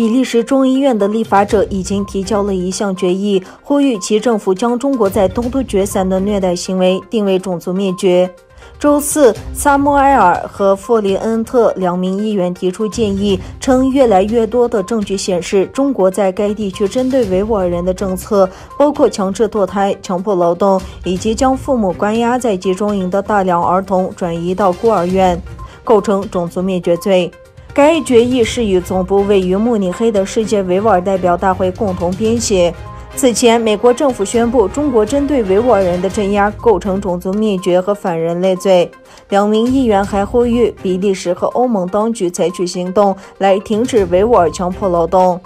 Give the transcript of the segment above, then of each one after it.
比利时众议院的立法者已经提交了一项决议，呼吁其政府将中国在东突厥散的虐待行为定为种族灭绝。周四，萨穆埃尔和弗里恩特两名议员提出建议，称越来越多的证据显示，中国在该地区针对维吾尔人的政策，包括强制堕胎、强迫劳动，以及将父母关押在集中营的大量儿童转移到孤儿院，构成种族灭绝罪。该决议是与总部位于慕尼黑的世界维吾尔代表大会共同编写。此前，美国政府宣布，中国针对维吾尔人的镇压构成种族灭绝和反人类罪。两名议员还呼吁比利时和欧盟当局采取行动来停止维吾尔强迫劳动。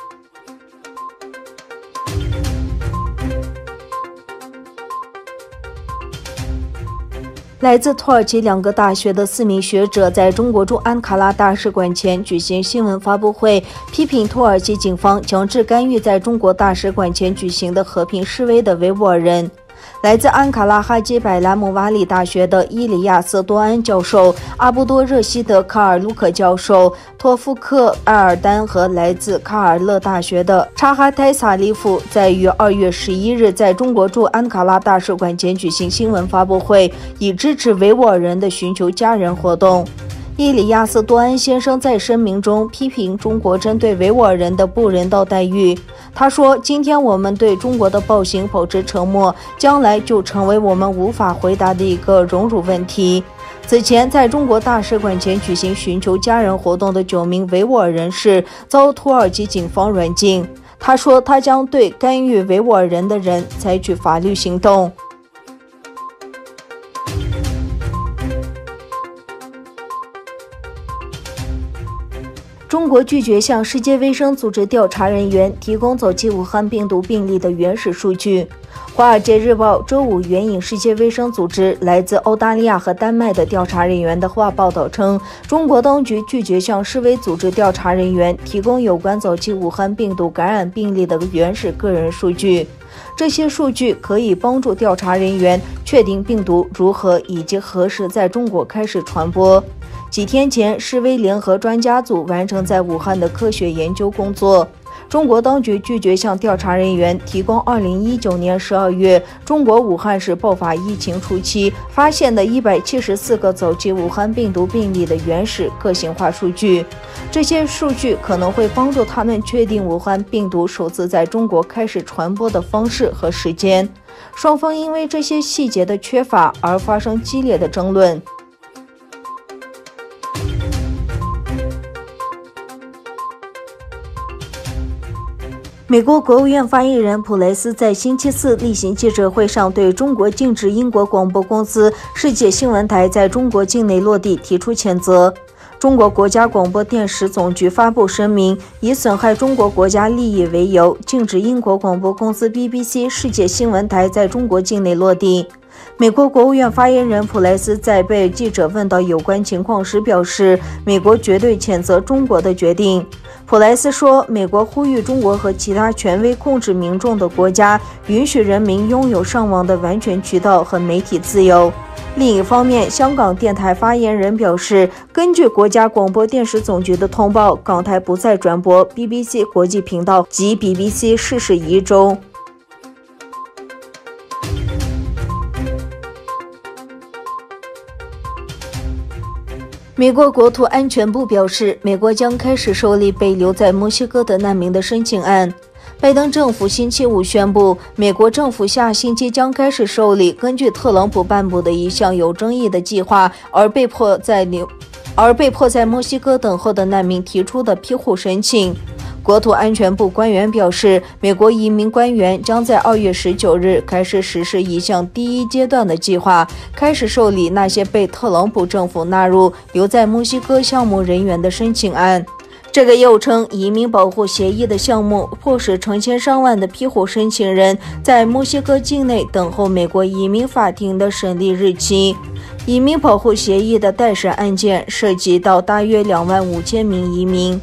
来自土耳其2个大学的4名学者在中国驻安卡拉大使馆前举行新闻发布会，批评土耳其警方强制干预在中国大使馆前举行的和平示威的维吾尔人。来自安卡拉哈基百拉姆瓦里大学的伊里亚斯多安教授、阿布多热希德卡尔卢克教授、托夫克埃尔丹和来自卡尔勒大学的查哈泰萨利夫在于2月11日在中国驻安卡拉大使馆前举行新闻发布会，以支持维吾尔人的寻求家人活动。伊里亚斯多安先生在声明中批评中国针对维吾尔人的不人道待遇。他说：“今天我们对中国的暴行保持沉默，将来就成为我们无法回答的一个荣辱问题。”此前，在中国大使馆前举行寻求家人活动的9名维吾尔人士遭土耳其警方软禁。他说，他将对干预维吾尔人的人采取法律行动。中国拒绝向世界卫生组织调查人员提供早期武汉病毒病例的原始数据。《华尔街日报》周五援引世界卫生组织来自澳大利亚和丹麦的调查人员的话报道称，中国当局拒绝向世卫组织调查人员提供有关早期武汉病毒感染病例的原始个人数据。这些数据可以帮助调查人员确定病毒如何以及何时在中国开始传播。几天前，世卫联合专家组完成在武汉的科学研究工作。中国当局拒绝向调查人员提供2019年12月中国武汉市爆发疫情初期发现的174个早期武汉病毒病例的原始个性化数据。这些数据可能会帮助他们确定武汉病毒首次在中国开始传播的方式和时间。双方因为这些细节的缺乏而发生激烈的争论。美国国务院发言人普雷斯在星期四例行记者会上对中国禁止英国广播公司世界新闻台在中国境内落地提出谴责。中国国家广播电视总局发布声明，以损害中国国家利益为由，禁止英国广播公司 BBC 世界新闻台在中国境内落地。美国国务院发言人普莱斯在被记者问到有关情况时表示，美国绝对谴责中国的决定。普莱斯说，美国呼吁中国和其他权威控制民众的国家允许人民拥有上网的完全渠道和媒体自由。另一方面，香港电台发言人表示，根据国家广播电视总局的通报，港台不再转播 BBC 国际频道及 BBC 世事一周。美国国土安全部表示，美国将开始受理被留在墨西哥的难民的申请案。拜登政府星期五宣布，美国政府下星期将开始受理根据特朗普颁布的一项有争议的计划而被迫在墨西哥等候的难民提出的庇护申请。国土安全部官员表示，美国移民官员将在2月19日开始实施一项第1阶段的计划，开始受理那些被特朗普政府纳入留在墨西哥项目人员的申请案。这个又称移民保护协议的项目迫使成千上万的庇护申请人在墨西哥境内等候美国移民法庭的审理日期。移民保护协议的待审案件涉及到大约25000名移民。